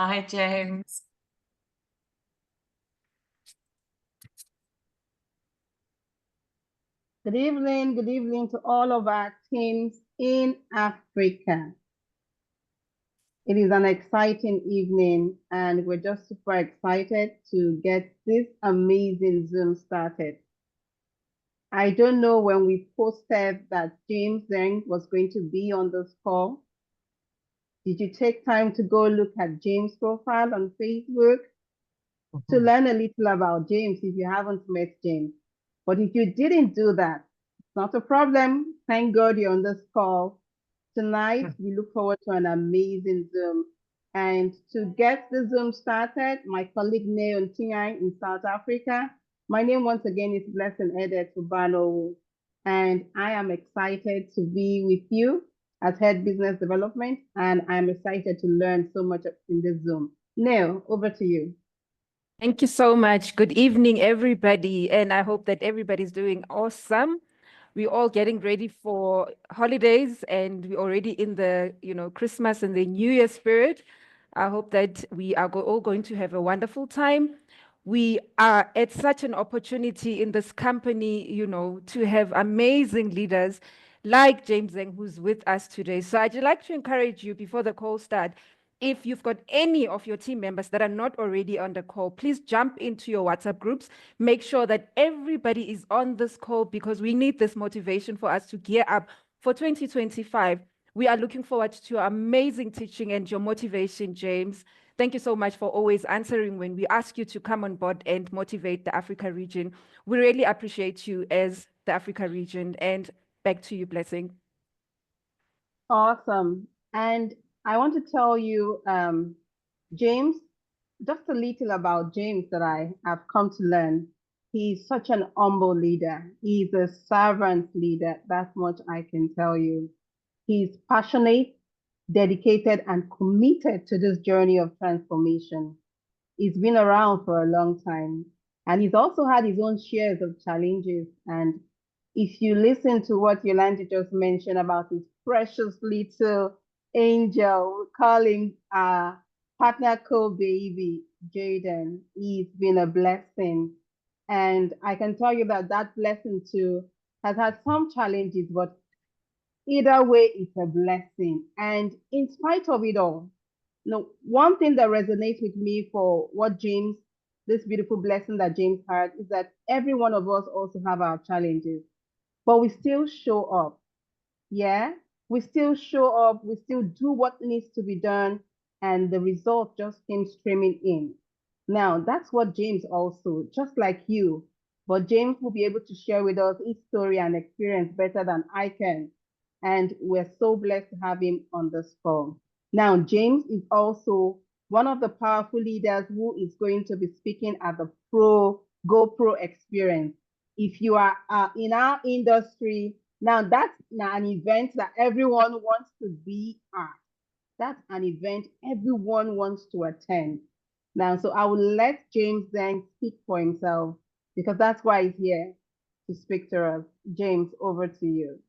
Hi, James. Good evening to all of our teams in Africa. It is an exciting evening, and we're just super excited to get this amazing Zoom started. I don't know when we posted that James Zheng was going to be on this call. Did you take time to go look at James' profile on Facebook to learn a little about James if you haven't met James? But if you didn't do that, it's not a problem. Thank God you're on this call. Tonight, we look forward to an amazing Zoom. And to get the Zoom started, my colleague Neon Tiang in South Africa. My name once again is Blessing Edet Ubano, and I am excited to be with you as Head Business Development, and I'm excited to learn so much in this Zoom. Neil, over to you. Thank you so much. Good evening, everybody. And I hope that everybody's doing awesome. We're all getting ready for holidays and we're already in the, Christmas and the New Year spirit. I hope that we are all going to have a wonderful time. We are at such an opportunity in this company, to have amazing leaders like James Zheng, who's with us today. So I'd like to encourage you before the call starts, if you've got any of your team members that are not already on the call, please jump into your WhatsApp groups. Make sure that everybody is on this call because we need this motivation for us to gear up for 2025. We are looking forward to your amazing teaching and your motivation, James. Thank you so much for always answering when we ask you to come on board and motivate the Africa region. We really appreciate you as the Africa region. And back to you, Blessing. Awesome. And I want to tell you, James, just a little about James that I have come to learn. He's such an humble leader. He's a servant leader. That much I can tell you. He's passionate, dedicated, and committed to this journey of transformation. He's been around for a long time, and he's also had his own shares of challenges. And if you listen to what Yolanda just mentioned about his precious little angel, we call him partner co-baby, Jaden, he's been a blessing. And I can tell you that that blessing too has had some challenges, but either way, it's a blessing. And in spite of it all, one thing that resonates with me for what James, this beautiful blessing that James had, is that every one of us also have our challenges, but we still show up. Yeah, we still show up, we still do what needs to be done, and the result just came streaming in. Now, that's what James also, just like you, but James will be able to share with us his story and experience better than I can. And we're so blessed to have him on this call. Now, James is also one of the powerful leaders who is going to be speaking at the GoPro experience. If you are in our industry, now that's an event that everyone wants to be at. That's an event everyone wants to attend. Now, so I will let James then speak for himself because that's why he's here to speak to us. James, over to you.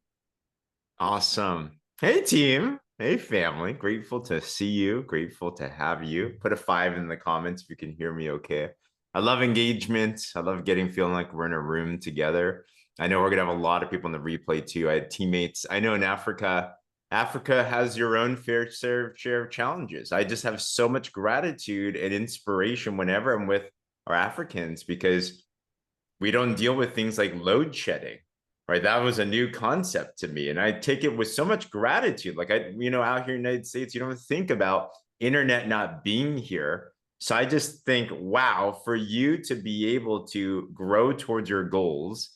Awesome. Hey, team. Hey, family. Grateful to see you. Grateful to have you. Put a 5 in the comments if you can hear me okay. I love engagement. I love feeling like we're in a room together. I know we're going to have a lot of people in the replay too. I had teammates. I know in Africa has your own fair share of challenges. I just have so much gratitude and inspiration whenever I'm with our Africans because we don't deal with things like load shedding. Right, that was a new concept to me, and I take it with so much gratitude. Like out here in the United States, you don't think about internet not being here. So I just think, wow, for you to be able to grow towards your goals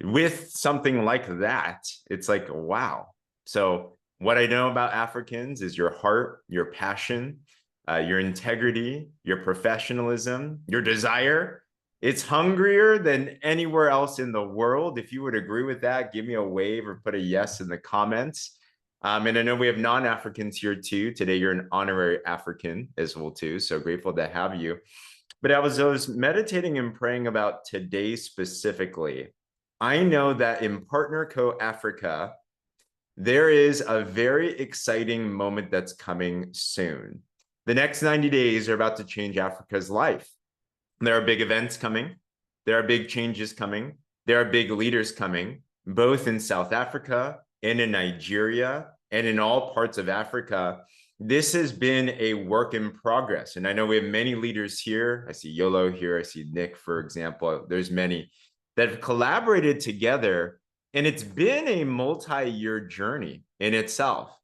with something like that, it's like, wow. So what I know about Africans is your heart, your passion, your integrity, your professionalism, your desire. It's hungrier than anywhere else in the world. If you would agree with that, give me a wave or put a yes in the comments. And I know we have non-Africans here too. Today, you're an honorary African as well too. So grateful to have you. But I was meditating and praying about today specifically. I know that in Partner Co Africa, there is a very exciting moment that's coming soon. The next 90 days are about to change Africa's life. There are big events coming. There are big changes coming. There are big leaders coming, both in South Africa and in Nigeria and in all parts of Africa. This has been a work in progress. And I know we have many leaders here. I see Yolo here. I see Nick, for example. There's many that have collaborated together. And it's been a multi-year journey in itself.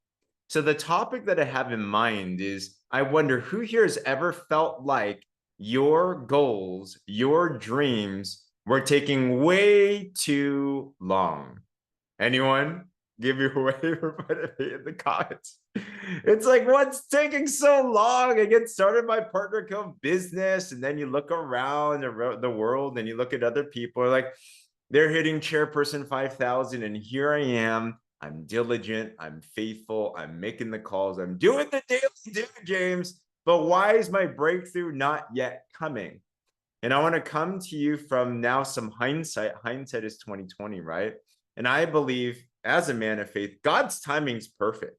So the topic that I have in mind is, I wonder who here has ever felt like your goals, your dreams were taking way too long? Anyone? Give your wave or put it in the comments. It's like, what's taking so long? I get started my partner co business, and then you look around the world and you look at other people, like they're hitting chairperson 5,000, and here I am. I'm diligent, I'm faithful, I'm making the calls, I'm doing the daily do, James. But why is my breakthrough not yet coming? And I want to come to you from now some hindsight. Hindsight is 2020, right? And I believe, as a man of faith, God's timing's perfect.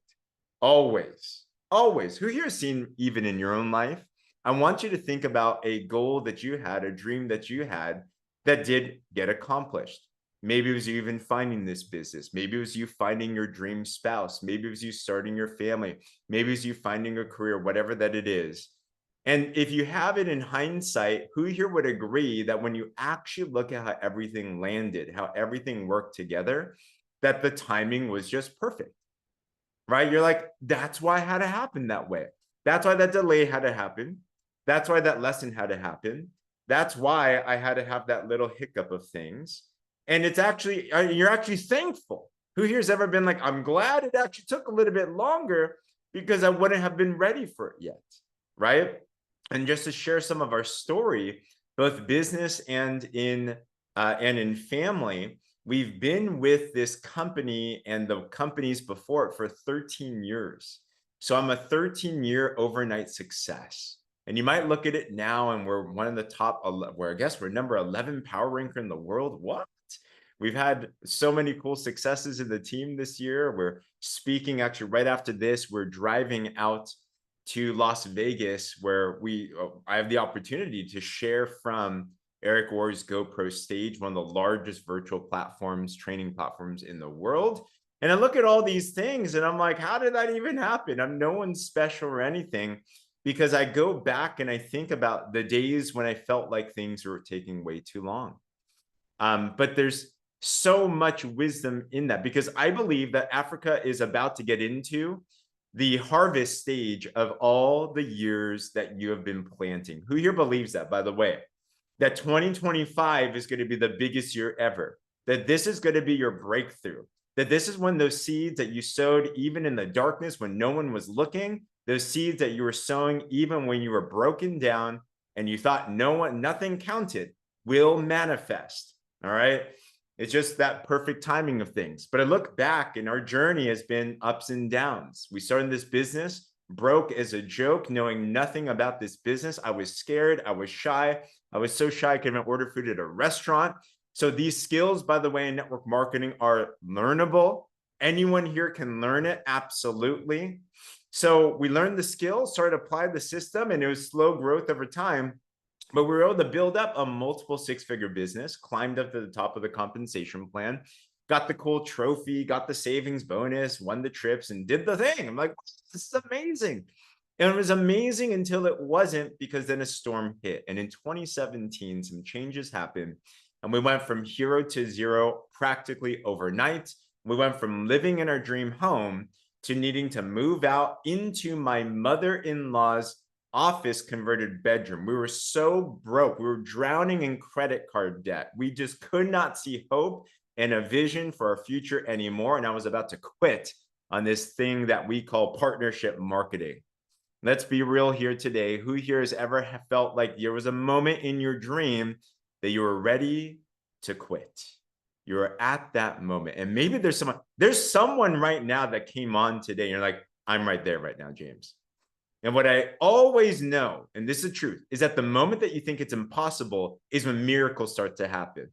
Always. Always. Who here has seen, even in your own life? I want you to think about a goal that you had, a dream that you had that did get accomplished. Maybe it was you even finding this business. Maybe it was you finding your dream spouse. Maybe it was you starting your family. Maybe it was you finding a career, whatever that it is. And if you have it in hindsight, who here would agree that when you actually look at how everything landed, how everything worked together, that the timing was just perfect, right? You're like, that's why it had to happen that way. That's why that delay had to happen. That's why that lesson had to happen. That's why I had to have that little hiccup of things. And it's actually, you're actually thankful. Who here's ever been like, I'm glad it actually took a little bit longer because I wouldn't have been ready for it yet, right? And just to share some of our story, both business and in family, we've been with this company and the companies before it for 13 years. So I'm a 13-year overnight success. And you might look at it now and we're one of the top, where I guess we're number 11 power ranker in the world. What? We've had so many cool successes in the team this year. We're speaking actually right after this. We're driving out to Las Vegas, where I have the opportunity to share from Eric Worre's GoPro stage, one of the largest virtual platforms, training platforms in the world. And I look at all these things and I'm like, how did that even happen? I'm no one special or anything, because I go back and I think about the days when I felt like things were taking way too long. But there's so much wisdom in that, because I believe that Africa is about to get into the harvest stage of all the years that you have been planting. Who here believes that, by the way? That 2025 is going to be the biggest year ever. That this is going to be your breakthrough. That this is when those seeds that you sowed even in the darkness when no one was looking, those seeds that you were sowing even when you were broken down and you thought nothing counted, will manifest. All right. It's just that perfect timing of things. But I look back and our journey has been ups and downs. We started this business, broke as a joke, knowing nothing about this business. I was scared. I was shy. I was so shy I couldn't even order food at a restaurant. So these skills, by the way, in network marketing are learnable. Anyone here can learn it. Absolutely. So we learned the skills, started to apply the system, and it was slow growth over time. But we were able to build up a multiple six-figure business, climbed up to the top of the compensation plan, got the cool trophy, got the savings bonus, won the trips, and did the thing. I'm like, this is amazing. And it was amazing until it wasn't, because then a storm hit. And in 2017, some changes happened. And we went from hero to zero practically overnight. We went from living in our dream home to needing to move out into my mother-in-law's office converted bedroom. We were so broke. We were drowning in credit card debt. We just could not see hope and a vision for our future anymore. And I was about to quit on this thing that we call partnership marketing. Let's be real here today. Who here has ever felt like there was a moment in your dream that you were ready to quit? You were at that moment. And maybe there's someone right now that came on today and you're like, I'm right there right now, James. And what I always know, and this is the truth, is that the moment that you think it's impossible is when miracles start to happen.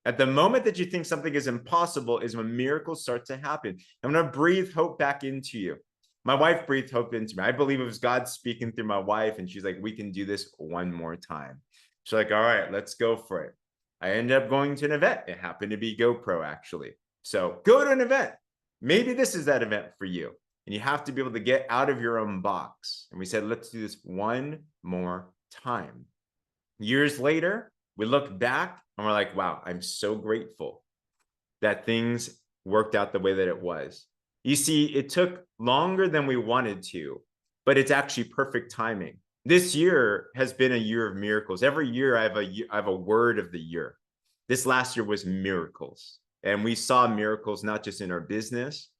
At the moment that you think something is impossible is when miracles start to happen. I'm going to breathe hope back into you. My wife breathed hope into me. I believe it was God speaking through my wife, and she's like, we can do this one more time. She's like, all right, let's go for it. I ended up going to an event. It happened to be GoPro, actually. So go to an event. Maybe this is that event for you. And you have to be able to get out of your own box. And we said, let's do this one more time. Years later, we look back and we're like, wow, I'm so grateful that things worked out the way that it was. You see, it took longer than we wanted to, but it's actually perfect timing. This year has been a year of miracles. Every year I have a word of the year. This last year was miracles. And we saw miracles not just in our business,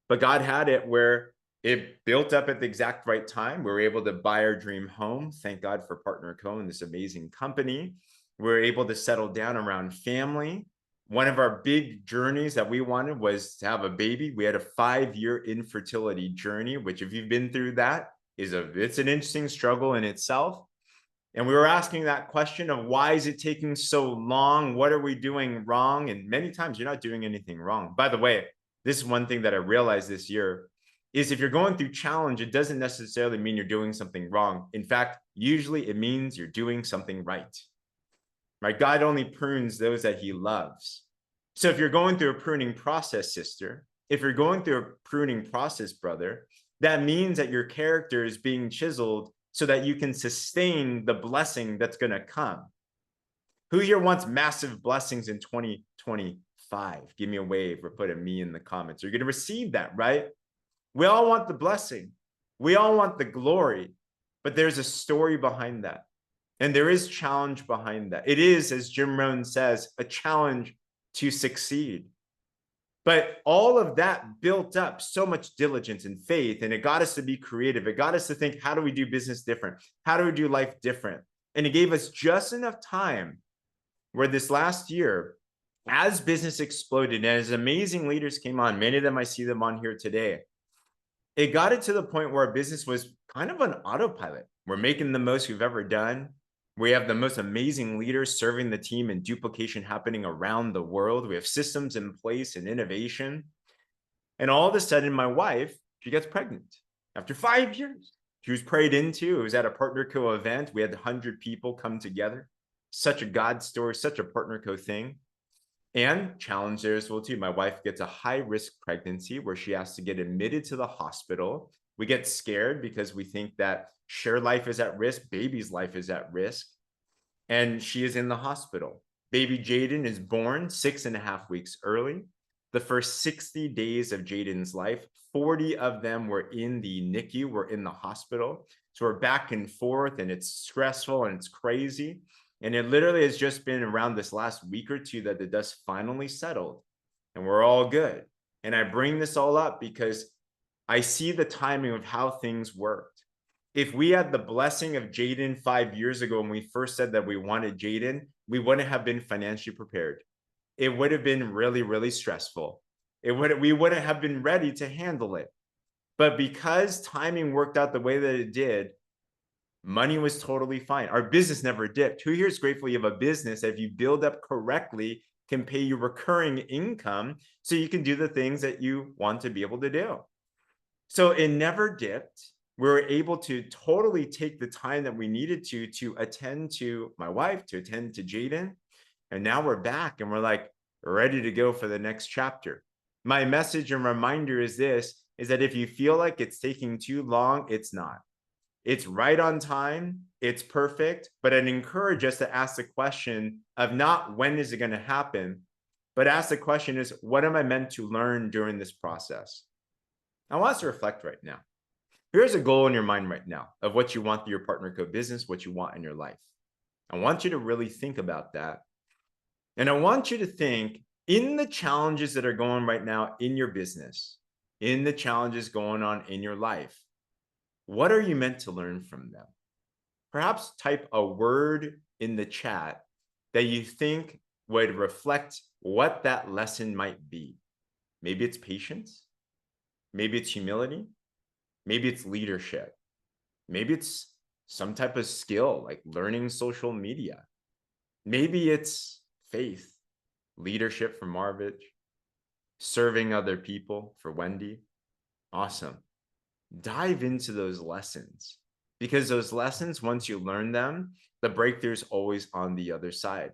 but God had it where it built up at the exact right time. We were able to buy our dream home. Thank God for Partner Co and this amazing company. We were able to settle down around family. One of our big journeys that we wanted was to have a baby. We had a 5-year infertility journey, which if you've been through that, it's an interesting struggle in itself. And we were asking that question of why is it taking so long? What are we doing wrong? And many times you're not doing anything wrong. By the way, this is one thing that I realized this year is if you're going through challenge, it doesn't necessarily mean you're doing something wrong. In fact, usually it means you're doing something right. Right? God only prunes those that he loves. So if you're going through a pruning process, sister, if you're going through a pruning process, brother, that means that your character is being chiseled so that you can sustain the blessing that's going to come. Who here wants massive blessings in 2025? Give me a wave or put a me in the comments. You're going to receive that, right? We all want the blessing. We all want the glory, but there's a story behind that. And there is challenge behind that. It is, as Jim Rohn says, a challenge to succeed. But all of that built up so much diligence and faith, and it got us to be creative. It got us to think, how do we do business different? How do we do life different? And it gave us just enough time where this last year, as business exploded and as amazing leaders came on, many of them, I see them on here today, it got it to the point where our business was kind of on autopilot. We're making the most we've ever done. We have the most amazing leaders serving the team and duplication happening around the world. We have systems in place and innovation. And all of a sudden, my wife, she gets pregnant after 5 years. She was prayed into. It was at a Partner Co event. We had 100 people come together. Such a God story, such a Partner Co thing. And challenge there as well too. My wife gets a high-risk pregnancy where she has to get admitted to the hospital. We get scared because we think that share life is at risk, baby's life is at risk, and she is in the hospital. Baby Jaden is born 6.5 weeks early. The first 60 days of Jaden's life, 40 of them were in the NICU, were in the hospital. So we're back and forth, and it's stressful and it's crazy. And it literally has just been around this last week or two that the dust finally settled and we're all good. And I bring this all up because I see the timing of how things worked. If we had the blessing of Jaden 5 years ago when we first said that we wanted Jaden, we wouldn't have been financially prepared. It would have been really, really stressful. We wouldn't have been ready to handle it. But because timing worked out the way that it did, money was totally fine. Our business never dipped. Who here is grateful you have a business that if you build up correctly can pay you recurring income so you can do the things that you want to be able to do? So it never dipped. We were able to totally take the time that we needed to attend to my wife, to attend to Jaden. And now we're back and we're like ready to go for the next chapter. My message and reminder is this, is that if you feel like it's taking too long, it's not. It's right on time, it's perfect, but I'd encourage us to ask the question of not when is it going to happen, but ask the question is, what am I meant to learn during this process? I want us to reflect right now. Here's a goal in your mind right now of what you want through your Partner Co business, what you want in your life. I want you to really think about that. And I want you to think in the challenges that are going right now in your business, in the challenges going on in your life, what are you meant to learn from them? Perhaps type a word in the chat that you think would reflect what that lesson might be. Maybe it's patience. Maybe it's humility. Maybe it's leadership. Maybe it's some type of skill like learning social media. Maybe it's faith, leadership for Marvich, serving other people for Wendy. Awesome. dive into those lessons, because those lessons, once you learn them, the breakthrough is always on the other side.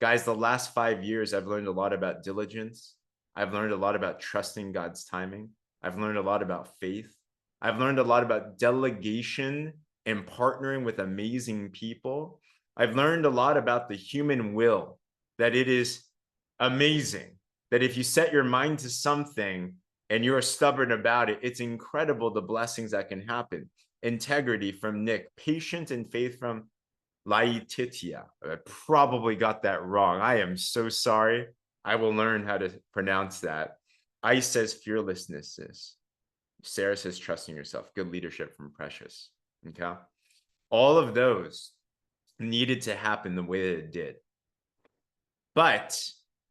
Guys, the last 5 years, I've learned a lot about diligence. I've learned a lot about trusting God's timing. I've learned a lot about faith. I've learned a lot about delegation and partnering with amazing people. I've learned a lot about the human will, that it is amazing, that if you set your mind to something and you're stubborn about it, it's incredible the blessings that can happen. Integrity from Nick, patience and faith from Laetitia. I probably got that wrong. I am so sorry. I will learn how to pronounce that. Ice says fearlessness. Sarah says trusting yourself. Good leadership from Precious. Okay. All of those needed to happen the way that it did. But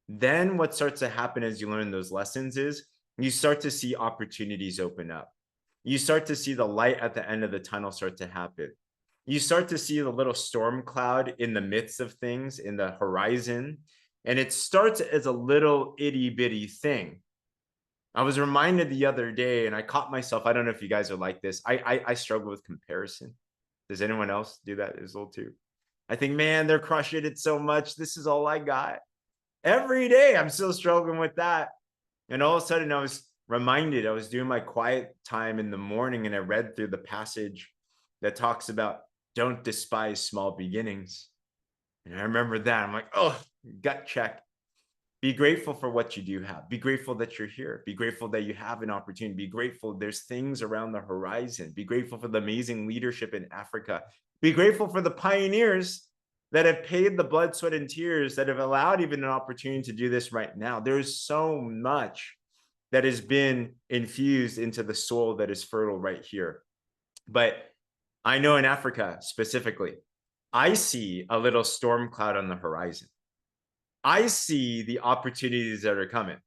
then what starts to happen as you learn those lessons is you start to see opportunities open up. You start to see the light at the end of the tunnel start to happen. You start to see the little storm cloud in the midst of things in the horizon. And it starts as a little itty bitty thing. I was reminded the other day, and I caught myself. I don't know if you guys are like this. I struggle with comparison. Does anyone else do that as well too? I think, man, they're crushing it so much. This is all I got. Every day I'm still struggling with that. And all of a sudden I was reminded, I was doing my quiet time in the morning and I read through the passage that talks about don't despise small beginnings. And I remember that. I'm like, oh, gut check. Be grateful for what you do have. Be grateful that you're here. Be grateful that you have an opportunity. Be grateful there's things around the horizon. Be grateful for the amazing leadership in Africa. Be grateful for the pioneers that have paid the blood, sweat, and tears that have allowed even an opportunity to do this right now. There's so much that has been infused into the soil that is fertile right here. But I know in Africa specifically, I see a little storm cloud on the horizon. I see the opportunities that are coming.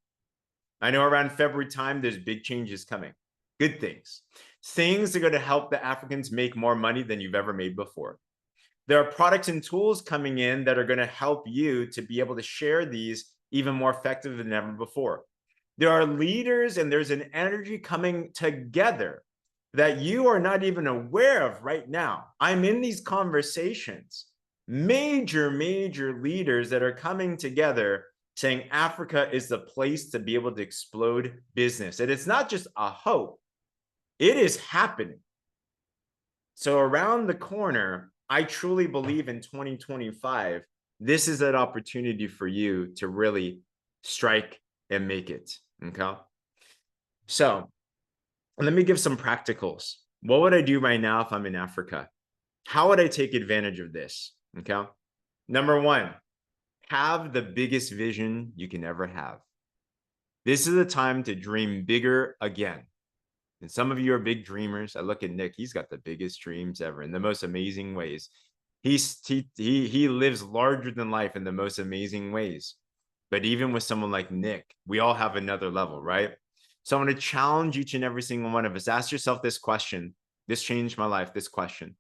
I know around February time, there's big changes coming. Good things. Things that are going to help the Africans make more money than you've ever made before. There are products and tools coming in that are going to help you to be able to share these even more effective than ever before. There are leaders and there's an energy coming together that you are not even aware of right now. I'm in these conversations, major leaders that are coming together saying Africa is the place to be able to explode business. And it's not just a hope, it is happening. So around the corner, I truly believe in 2025, this is an opportunity for you to really strike and make it. Okay. So let me give some practicals. What would I do right now if I'm in Africa? How would I take advantage of this? Okay. Number one, have the biggest vision you can ever have. This is the time to dream bigger again. And some of you are big dreamers. I look at Nick, he's got the biggest dreams ever in the most amazing ways. He lives larger than life in the most amazing ways. But even with someone like Nick, we all have another level, right? So I want to challenge each and every single one of us. Ask yourself this question. This changed my life, this question.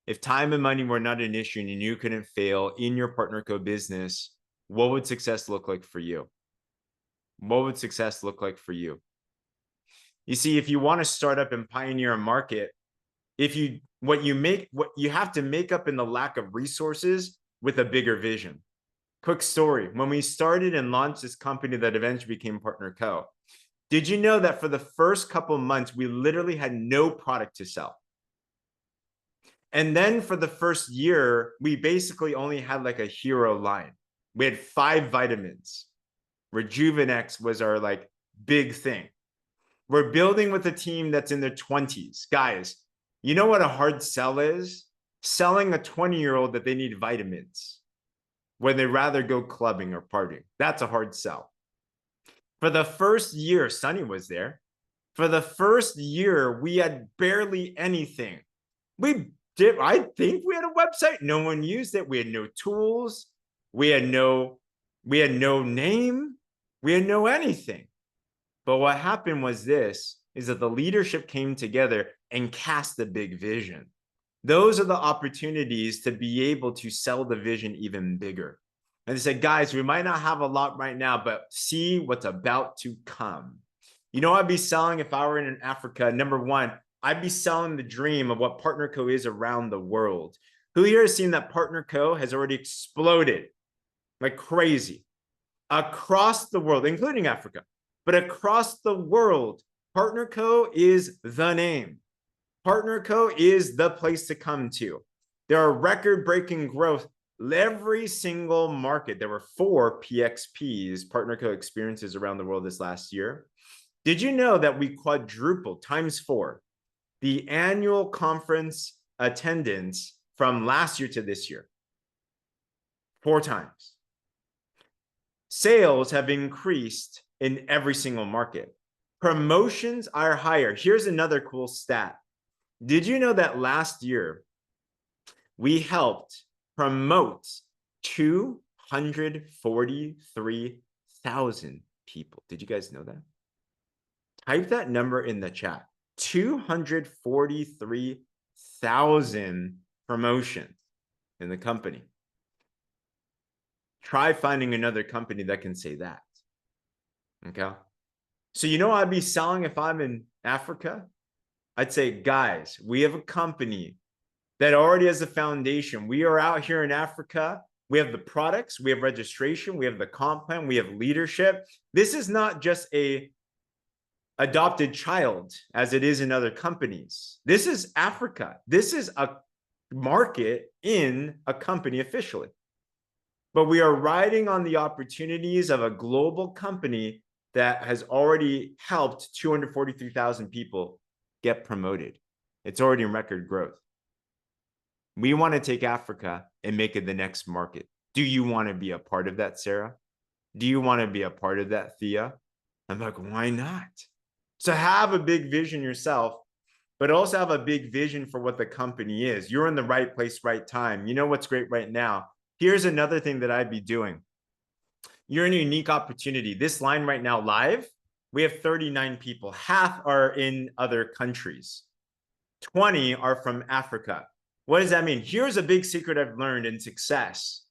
If time and money were not an issue and you couldn't fail in your partner co business, what would success look like for you? What would success look like for you? You see, if you want to start up and pioneer a market, what you have to make up in the lack of resources with a bigger vision. Quick story. When we started and launched this company that eventually became Partner Co., did you know that for the first couple of months, we literally had no product to sell? And then for the first year, we basically only had like a hero line. We had 5 vitamins. Rejuvenex was our like big thing. We're building with a team that's in their 20s. Guys, you know what a hard sell is? Selling a 20-year-old that they need vitamins when they'd rather go clubbing or partying. That's a hard sell. For the first year, Sunny was there. For the first year, we had barely anything. I think we had a website. No one used it. We had no tools. We had no name. We had no anything. But what happened was is that the leadership came together and cast a big vision. Those are the opportunities to be able to sell the vision even bigger. And they said, guys, we might not have a lot right now, but see what's about to come. You know, I'd be selling if I were in Africa. Number one, I'd be selling the dream of what Partner Co is around the world. Who here has seen that Partner Co has already exploded like crazy across the world, including Africa, but across the world? Partner Co is the name. Partner Co is the place to come to. There are record-breaking growth every single market. There were 4 PXPs, Partner Co experiences around the world this last year. Did you know that we quadrupled ×4 the annual conference attendance from last year to this year? 4 times. Sales have increased in every single market. Promotions are higher. Here's another cool stat. Did you know that last year we helped promote 243,000 people? Did you guys know that? Type that number in the chat. 243,000 promotions in the company. Try finding another company that can say that. Okay. So you know what I'd be selling if I'm in Africa? I'd say, guys, we have a company that already has a foundation. We are out here in Africa. We have the products, we have registration, we have the comp plan, we have leadership. This is not just a adopted child as it is in other companies. This is Africa. This is a market in a company officially. But we are riding on the opportunities of a global company that has already helped 243,000 people get promoted. It's already in record growth. We want to take Africa and make it the next market. Do you want to be a part of that, Sarah? Do you want to be a part of that, Thea? I'm like, why not? So have a big vision yourself, but also have a big vision for what the company is. You're in the right place, right time. You know what's great right now? Here's another thing that I'd be doing. You're in a unique opportunity. This line right now live, we have 39 people. Half are in other countries. 20 are from Africa. What does that mean? Here's a big secret I've learned in success.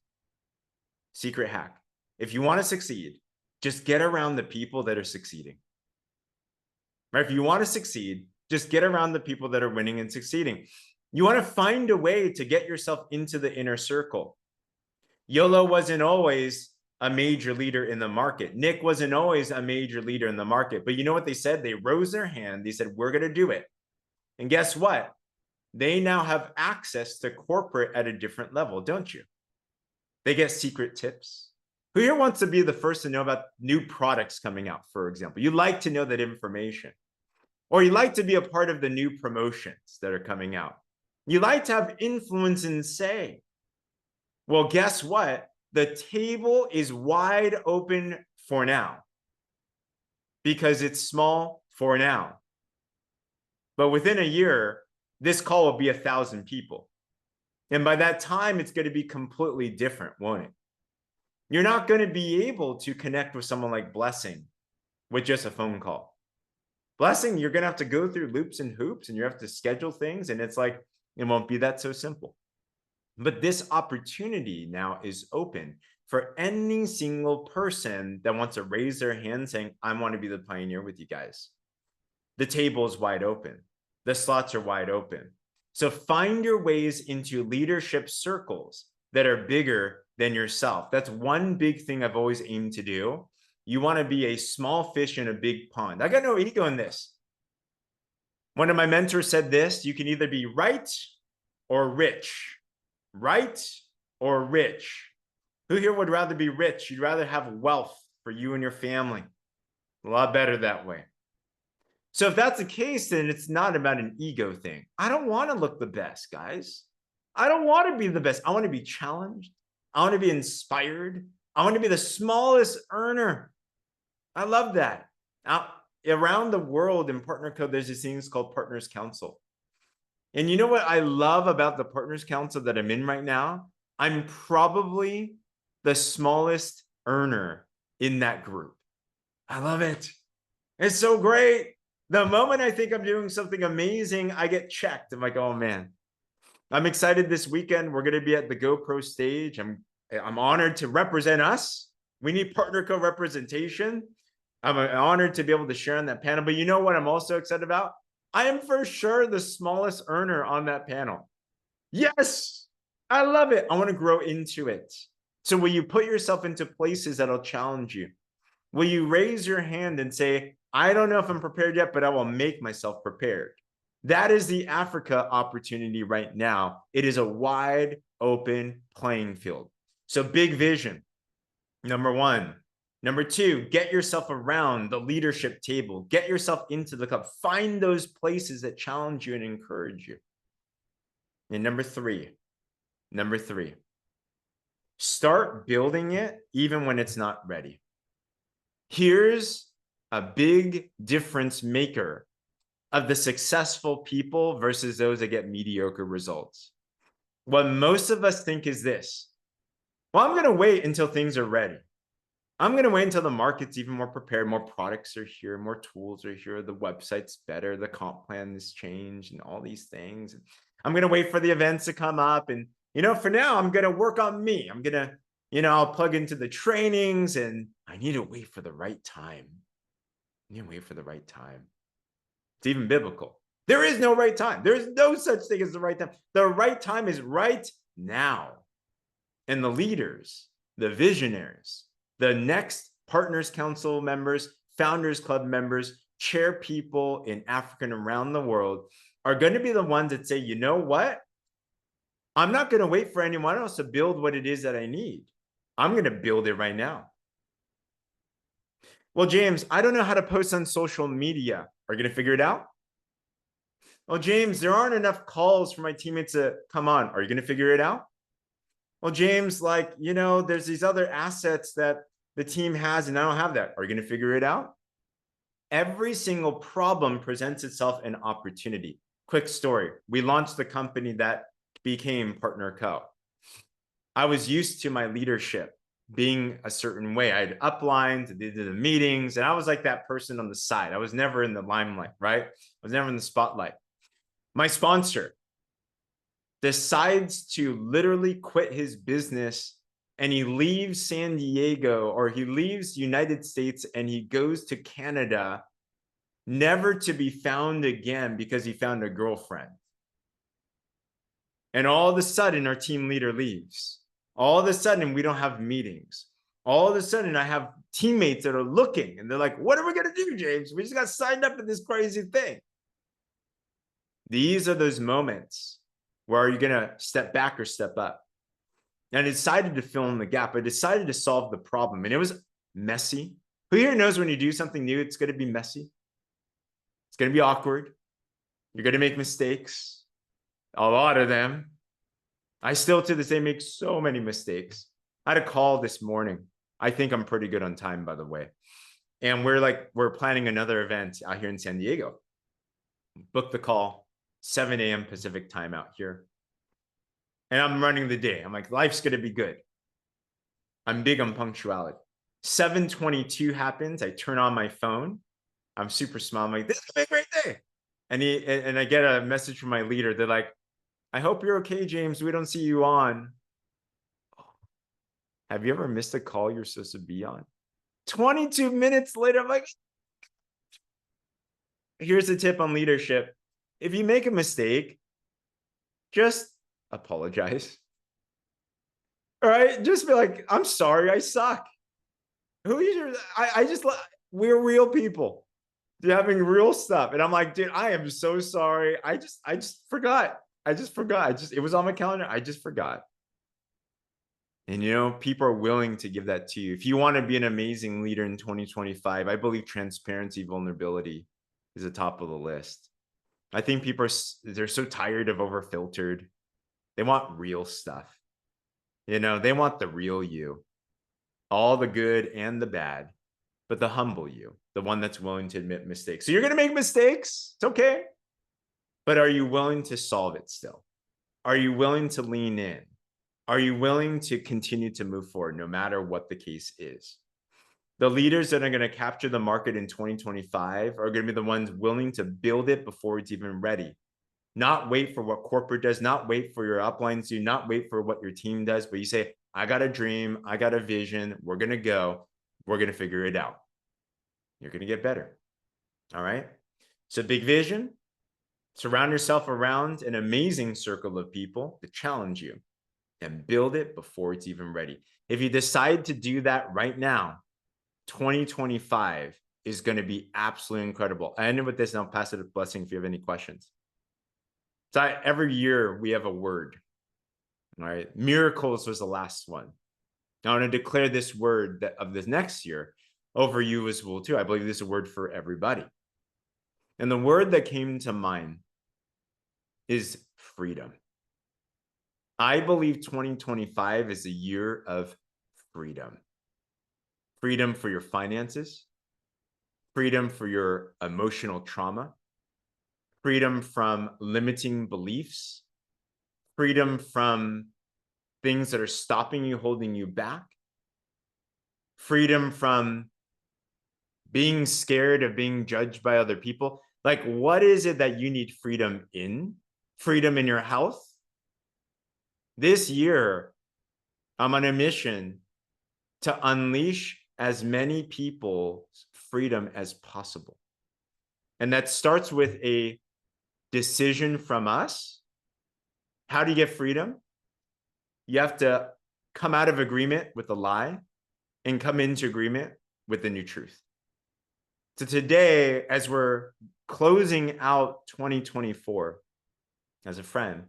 Secret hack. If you want to succeed, just get around the people that are succeeding. Right? If you want to succeed, just get around the people that are winning and succeeding. You want to find a way to get yourself into the inner circle. Yolo wasn't always a major leader in the market. Nick wasn't always a major leader in the market. But you know what they said? They rose their hand. They said, we're going to do it. And guess what? They now have access to corporate at a different level, don't you? They get secret tips. Who here wants to be the first to know about new products coming out, for example? You like to know that information. Or you like to be a part of the new promotions that are coming out. You like to have influence and say. Well, guess what? The table is wide open for now. Because it's small for now. But within a year, this call will be 1,000 people. And by that time, it's going to be completely different, won't it? You're not going to be able to connect with someone like Blessing with just a phone call. Blessing, you're going to have to go through loops and hoops, and you have to schedule things, and it's like, it won't be that so simple. But this opportunity now is open for any single person that wants to raise their hand saying, I want to be the pioneer with you guys. The table is wide open. The slots are wide open. So find your ways into leadership circles that are bigger than yourself. That's one big thing I've always aimed to do. You want to be a small fish in a big pond. I got no ego in this. One of my mentors said this, you can either be right or rich. Right or rich. Who here would rather be rich? You'd rather have wealth for you and your family. A lot better that way. So if that's the case, then it's not about an ego thing. I don't want to look the best, guys. I don't want to be the best. I want to be challenged. I want to be inspired. I want to be the smallest earner. I love that. Around the world in Partner Co, there's these things called Partners Council. And you know what I love about the Partners Council that I'm in right now? I'm probably the smallest earner in that group. I love it. It's so great. The moment I think I'm doing something amazing, I get checked. I'm like, oh man. I'm excited this weekend. We're going to be at the GoPro stage. I'm honored to represent us. We need Partner Co representation. I'm honored to be able to share on that panel. But you know what I'm also excited about? I am for sure the smallest earner on that panel. Yes, I love it. I want to grow into it. So will you put yourself into places that'll challenge you? Will you raise your hand and say, I don't know if I'm prepared yet, but I will make myself prepared? That is the Africa opportunity right now. It is a wide open playing field. So big vision, number one. Number two, get yourself around the leadership table. Get yourself into the club. Find those places that challenge you and encourage you. And number three, start building it even when it's not ready. Here's a big difference maker of the successful people versus those that get mediocre results. What most of us think is this: well, I'm going to wait until things are ready. I'm going to wait until the market's even more prepared, more products are here, more tools are here, the website's better, the comp plan has changed, and all these things. I'm going to wait for the events to come up. And, for now, I'm going to work on me. I'm going to, I'll plug into the trainings, and I need to wait for the right time. It's even biblical. There is no right time. There is no such thing as the right time. The right time is right now. And the leaders, the visionaries, the next Partners Council members, Founders Club members, chair people in Africa and around the world are going to be the ones that say, you know what? I'm not going to wait for anyone else to build what it is that I need. I'm going to build it right now. Well, James, I don't know how to post on social media. Are you going to figure it out? Well, James, there aren't enough calls for my teammates to come on. Are you going to figure it out? Well, James, there's these other assets that the team has, and I don't have that. Are you going to figure it out? Every single problem presents itself an opportunity. Quick story. We launched the company that became Partner Co. I was used to my leadership being a certain way. I had uplines, did the meetings, and I was like that person on the side. I was never in the limelight, right? I was never in the spotlight. My sponsor decides to literally quit his business, and he leaves San Diego, or he leaves the United States, and he goes to Canada, never to be found again because he found a girlfriend. And all of a sudden, our team leader leaves. All of a sudden, we don't have meetings. All of a sudden, I have teammates that are looking, and they're like, what are we going to do, James? We just got signed up for this crazy thing. These are those moments where are you going to step back or step up? And I decided to fill in the gap. I decided to solve the problem. And it was messy. Who here knows when you do something new, it's going to be messy? It's going to be awkward. You're going to make mistakes. A lot of them. I still to this day make so many mistakes. I had a call this morning. I think I'm pretty good on time, by the way. And we're planning another event out here in San Diego. Booked the call, 7 a.m. Pacific time out here. And I'm running the day. I'm like, life's going to be good. I'm big on punctuality. 7:22 happens. I turn on my phone. I'm super small. I'm like, this is a great day. And I get a message from my leader. They're like, I hope you're okay, James. We don't see you on. Have you ever missed a call you're supposed to be on? 22 minutes later, I'm like, here's a tip on leadership. If you make a mistake, just apologize. All right? Just be like, I'm sorry, I suck. We're real people. They're having real stuff. And I'm like, dude, I am so sorry. I just forgot. It was on my calendar. I just forgot. And people are willing to give that to you. If you want to be an amazing leader in 2025, I believe transparency, vulnerability is the top of the list. I think they're so tired of over-filtered. They want real stuff. They want the real you, all the good and the bad, but the humble you, the one that's willing to admit mistakes. So you're going to make mistakes. It's okay. But are you willing to solve it still? Are you willing to lean in? Are you willing to continue to move forward no matter what the case is? The leaders that are going to capture the market in 2025 are going to be the ones willing to build it before it's even ready. Not wait for what corporate does, not wait for your uplines, do not wait for what your team does, but you say, I got a dream, I got a vision, we're going to go, we're going to figure it out. You're going to get better. All right. So big vision, Surround yourself around an amazing circle of people to challenge you and build it before it's even ready. If you decide to do that right now, 2025 is going to be absolutely incredible. I end with this and I'll pass it a blessing if you have any questions. So every year we have a word. All right. Miracles was the last one. I want to declare this word that of this next year over you as well too. I believe this is a word for everybody. And the word that came to mind is freedom. I believe 2025 is a year of freedom. Freedom for your finances, freedom for your emotional trauma, freedom from limiting beliefs, freedom from things that are stopping you, holding you back, freedom from being scared of being judged by other people. Like, what is it that you need freedom in? Freedom in your health? This year, I'm on a mission to unleash as many people's freedom as possible. And that starts with a decision from us. How do you get freedom? You have to come out of agreement with the lie and come into agreement with the new truth. So today, as we're closing out 2024 as a friend,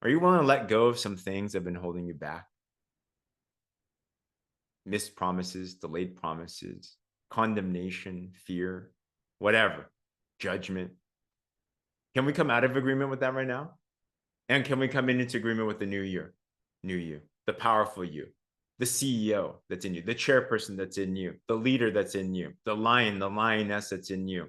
are you willing to let go of some things that have been holding you back? Missed promises, delayed promises, condemnation, fear, whatever, judgment. Can we come out of agreement with that right now? And can we come into agreement with the new year, new you, the powerful you, the CEO that's in you, the chairperson that's in you, the leader that's in you, the lion, the lioness that's in you,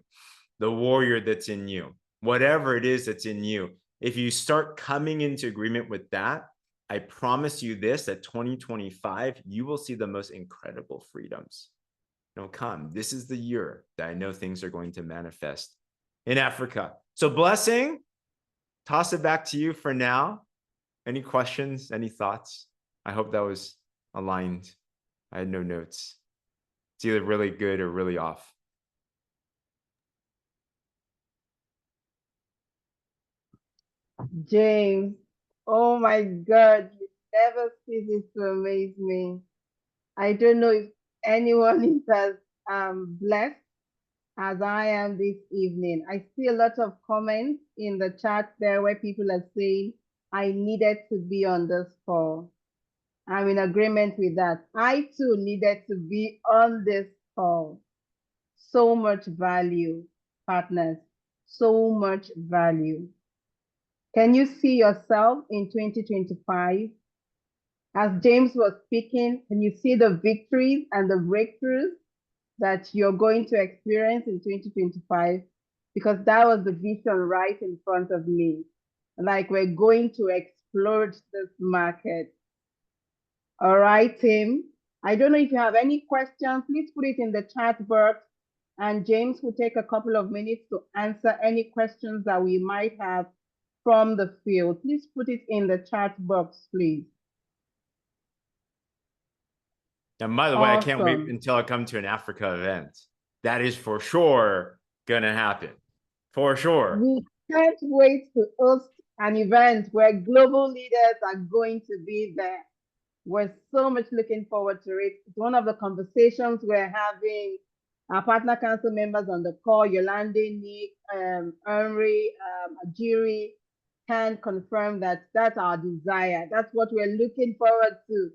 the warrior that's in you, whatever it is that's in you. If you start coming into agreement with that, I promise you this, that 2025, you will see the most incredible freedoms. Come. This is the year that I know things are going to manifest in Africa. So blessing, toss it back to you for now. Any questions, any thoughts? I hope that was aligned. I had no notes. It's either really good or really off. James, oh my God, you never ceases to amaze me. I don't know if anyone is as blessed as I am this evening. I see a lot of comments in the chat there where people are saying, I needed to be on this call. I'm in agreement with that. I too needed to be on this call. So much value, partners, so much value. Can you see yourself in 2025? As James was speaking, can you see the victories and the breakthroughs that you're going to experience in 2025? Because that was the vision right in front of me. Like, we're going to explode this market. All right, Tim. I don't know if you have any questions. Please put it in the chat box, and James will take a couple of minutes to answer any questions that we might have from the field. Please put it in the chat box, please. And by the way, I can't wait until I come to an Africa event. That is for sure gonna happen. For sure. We can't wait to host an event where global leaders are going to be there. We're so much looking forward to it. It's one of the conversations we're having. Our partner council members on the call, Yolande, Nick, Henry, Ajiri, can confirm that that's our desire. That's what we're looking forward to.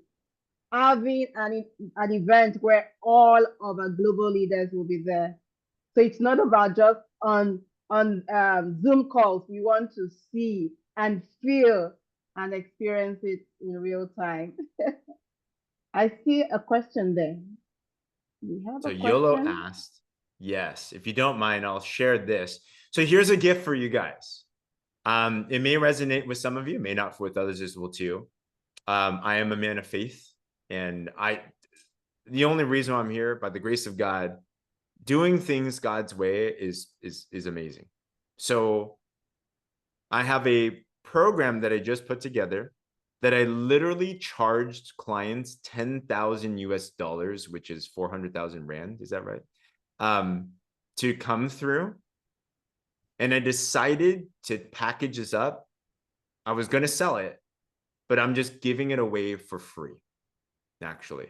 Having an event where all of our global leaders will be there. So it's not about just on Zoom calls. We want to see and feel and experience it in real time. I see a question there. We have So a Yolo question. asked, yes, if you don't mind, I'll share this. So here's a gift for you guys. It may resonate with some of you, may not with others as well too. I am a man of faith, and the only reason I'm here, by the grace of God, doing things God's way is amazing. So I have a program that I just put together that I literally charged clients 10,000 US dollars, which is 400,000 Rand. Is that right? To come through And I decided to package this up. I was going to sell it, but I'm just giving it away for free, actually.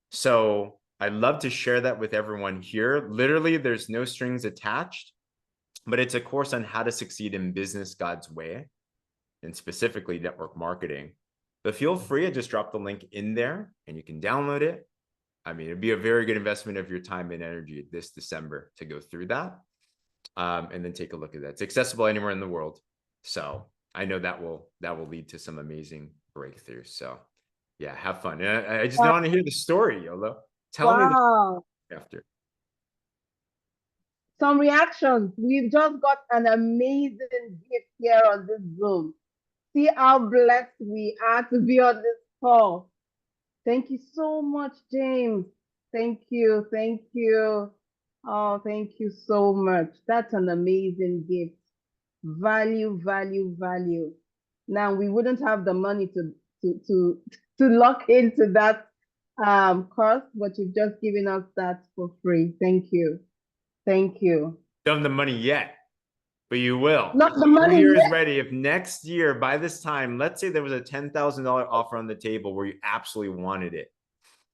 So I'd love to share that with everyone here. Literally, there's no strings attached, but it's a course on how to succeed in business God's way, and specifically network marketing. But feel free to just drop the link in there and you can download it. I mean, it'd be a very good investment of your time and energy this December to go through that. And then take a look at that. It's accessible anywhere in the world. So I know that will lead to some amazing breakthroughs. So yeah, have fun. And I just want to hear the story, Yolo. Tell me after. Some reactions. We've just got an amazing gift here on this Zoom. See how blessed we are to be on this call. Thank you so much, James. Thank you. Thank you. Oh, thank you so much. That's an amazing gift. Value, value, value. Now we wouldn't have the money to lock into that course, but you've just given us that for free. Thank you. Thank you. Don't have the money yet, but you will. Not the money Here yet. is ready. If next year, by this time, let's say there was a $10,000 offer on the table where you absolutely wanted it.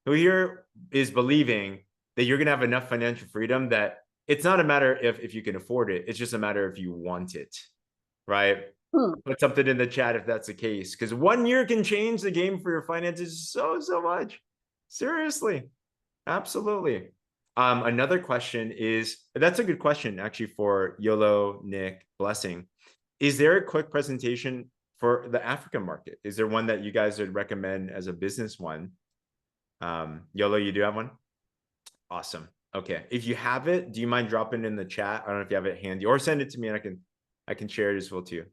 Who here is believing that you're going to have enough financial freedom that it's not a matter if you can afford it. It's just a matter if you want it, right? Put something in the chat if that's the case, because 1 year can change the game for your finances so much. Seriously, absolutely. Another question is, that's a good question actually for Yolo, Nick, Blessing. Is there a quick presentation for the African market? Is there one that you guys would recommend as a business one? Yolo, you do have one? Awesome. Okay. If you have it, do you mind dropping it in the chat? I don't know if you have it handy, or send it to me and I can share it as well too.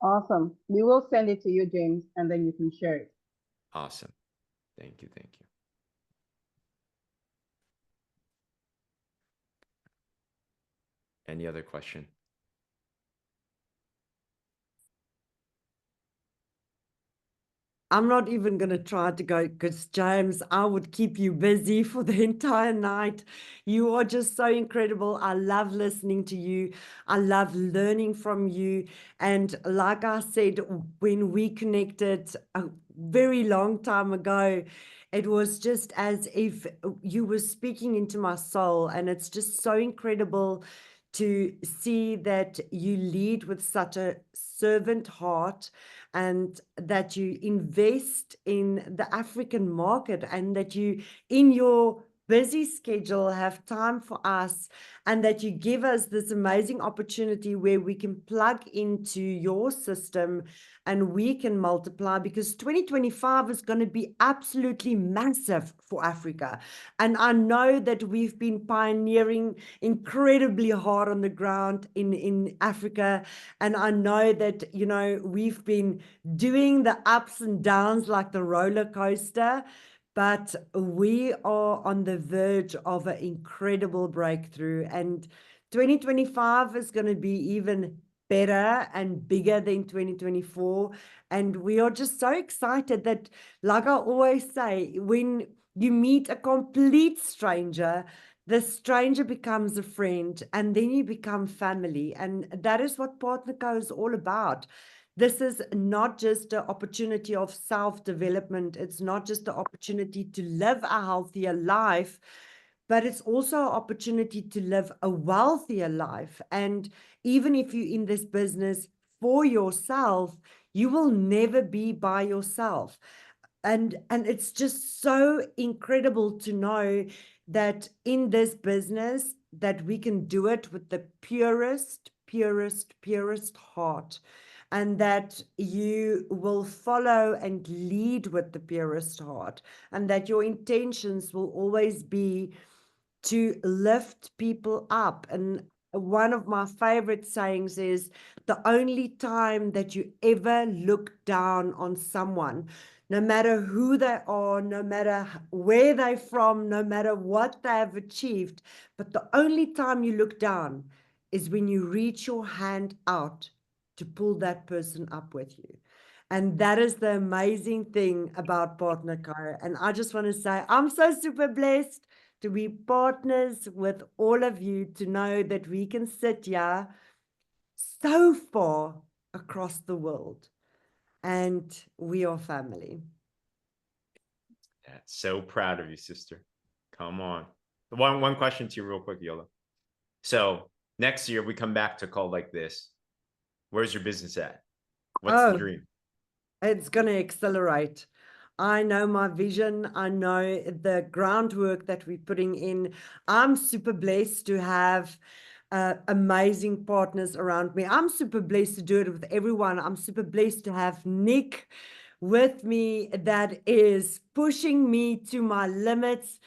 Awesome. We will send it to you, James, and then you can share it. Awesome. Thank you. Thank you. Any other question? I'm not even going to try to go because, James, I would keep you busy for the entire night. You are just so incredible. I love listening to you. I love learning from you. And like I said, when we connected a very long time ago, it was just as if you were speaking into my soul. And it's just so incredible to see that you lead with such a servant heart, and that you invest in the African market, and that you, in your busy schedule, have time for us, and that you give us this amazing opportunity where we can plug into your system and we can multiply, because 2025 is going to be absolutely massive for Africa. And I know that we've been pioneering incredibly hard on the ground in Africa. And I know that, you know, we've been doing the ups and downs like the roller coaster, but we are on the verge of an incredible breakthrough. And 2025 is going to be even better and bigger than 2024. And we are just so excited that, like I always say, when you meet a complete stranger, the stranger becomes a friend, and then you become family. And that is what PartnerCo is all about. This is not just an opportunity of self-development. It's not just an opportunity to live a healthier life, but it's also an opportunity to live a wealthier life. And even if you're in this business for yourself, you will never be by yourself. And it's just so incredible to know that in this business that we can do it with the purest heart, and that you will follow and lead with the purest heart, and that your intentions will always be to lift people up. And one of my favorite sayings is, the only time that you ever look down on someone, no matter who they are, no matter where they're from, no matter what they have achieved, but the only time you look down is when you reach your hand out to pull that person up with you. And that is the amazing thing about PartnerCo. And I just want to say, I'm so super blessed to be partners with all of you, to know that we can sit here so far across the world and we are family. Yeah, so proud of you, sister. Come on. One question to you real quick, Yola. So next year we come back to a call like this. Where's your business at? What's the dream? It's going to accelerate. I know my vision. I know the groundwork that we're putting in. I'm super blessed to have amazing partners around me. I'm super blessed to do it with everyone. I'm super blessed to have Nick with me that is pushing me to my limits.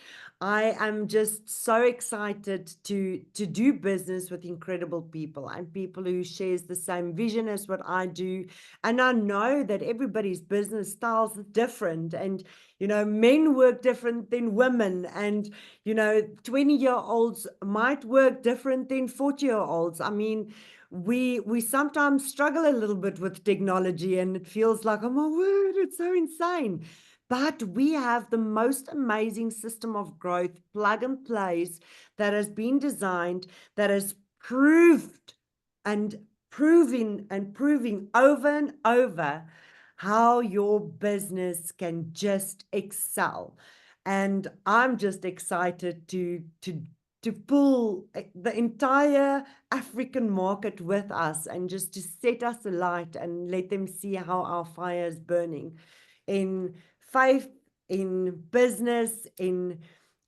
I am just so excited to do business with incredible people and people who shares the same vision as what I do. And I know that everybody's business styles are different, and men work different than women, and 20-year-olds might work different than 40-year-olds. I mean, we sometimes struggle a little bit with technology, and it feels like, oh my word, it's so insane. But we have the most amazing system of growth, plug and plays, that has been designed, that has proved and proving over and over how your business can just excel. And I'm just excited to pull the entire African market with us, and just to set us alight and let them see how our fire is burning in faith, in business, in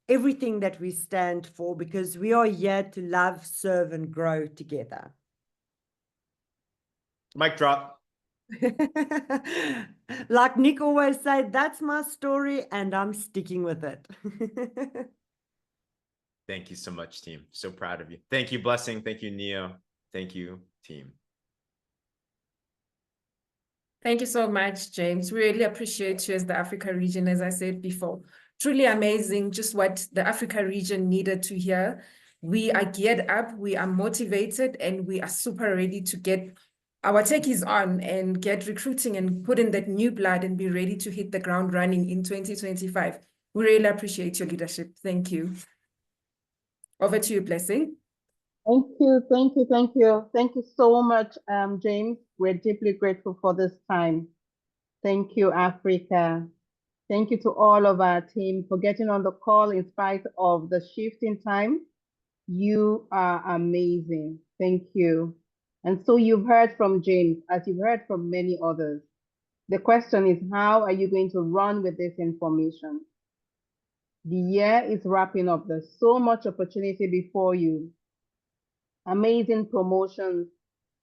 everything that we stand for, because we are here to love, serve, and grow together. Mic drop. Like Nick always said, that's my story and I'm sticking with it. Thank you so much, team. So proud of you. Thank you, Blessing. Thank you, Neo. Thank you, team. Thank you so much, James. We really appreciate you as the Africa region, as I said before. Truly amazing, just what the Africa region needed to hear. We are geared up, we are motivated, and we are super ready to get our techies on and get recruiting and put in that new blood and be ready to hit the ground running in 2025. We really appreciate your leadership. Thank you. Over to you, Blessing. Thank you, thank you, thank you. Thank you so much, James. We're deeply grateful for this time. Thank you, Africa. Thank you to all of our team for getting on the call in spite of the shift in time. You are amazing. Thank you. And so you've heard from James, as you've heard from many others. The question is, how are you going to run with this information? The year is wrapping up. There's so much opportunity before you. Amazing promotions.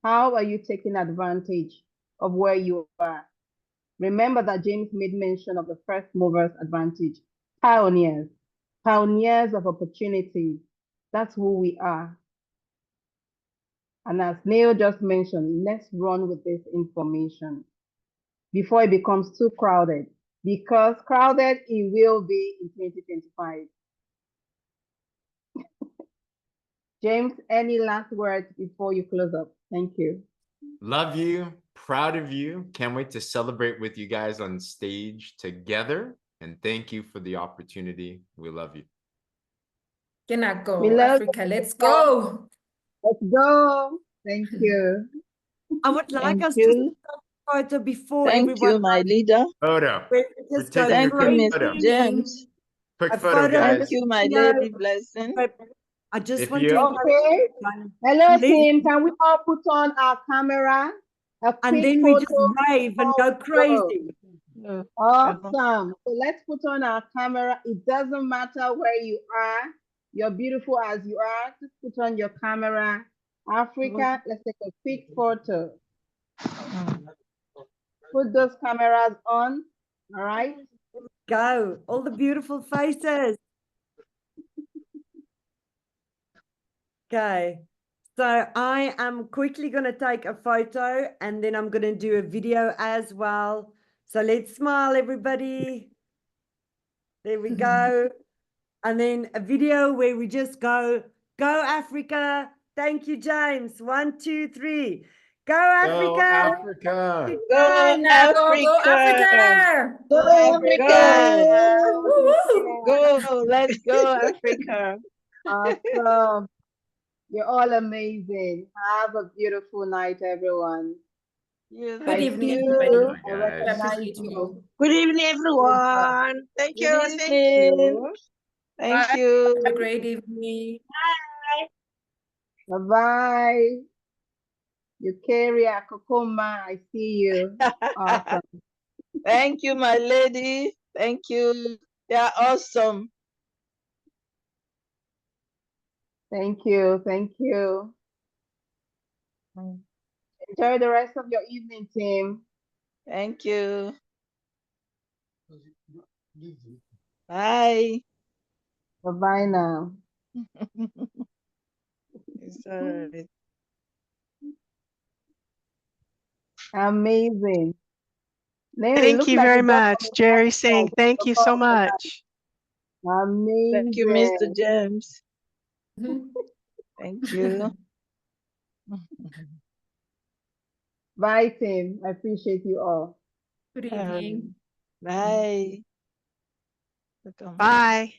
How are you taking advantage of where you are? Remember that James made mention of the first movers advantage. Pioneers of opportunity. That's who we are. And as Neil just mentioned, let's run with this information before it becomes too crowded, because crowded it will be in 2025. James, any last words before you close up? Thank you. Love you. Proud of you. Can't wait to celebrate with you guys on stage together. And thank you for the opportunity. We love you. Can I go, We love Africa? you. Let's go. Let's go. Thank you. I would like Thank us to you. photo before Thank everyone. you, my leader. Photo. We're We're just go taking a Thank you, quick Mr. photo. James. Quick A photo, photo. Thank guys. you, my No, lady Blessing. but I just If want you- to Okay. Hello, Please. team. Can we all put on our camera? A and quick then we just photo wave and before go we crazy. Awesome. So let's put on our camera. It doesn't matter where you are. You're beautiful as you are. Just put on your camera. Africa, let's take a quick photo. Put those cameras on. All right. Go. All the beautiful faces. Okay. So I am quickly going to take a photo and then I'm going to do a video as well. So let's smile, everybody. There we go. And then a video where we just go Africa. Thank you, James. 1, 2, 3. Go Go Africa! Africa! Go Now go Africa! Africa! Go Africa! Woo-hoo. Go, let's go Africa. Awesome. You're all amazing. Have a beautiful night, everyone. Yes, Good I evening, see everybody. you. Bye, I guys. I recognize appreciate you all. you. Good evening, Good job. everyone. Thank Good you, evening. thank you. Thank Bye. you. Have a great evening. Bye-bye. Eukarya, Kokoma, I see you. Awesome. Thank you, my lady. Thank you. Yeah, awesome. Thank you. Thank you. Enjoy the rest of your evening, team. Thank you. Bye. Bye-bye now. It's all right. Amazing. Name, it Thank looks you like very you got much, some Jerry excitement Singh. Thank you so much. Thank you, Mr. Amazing. James. Mhm. Thank you. Bye, team. I appreciate you all. Good evening. Bye. Welcome. Bye.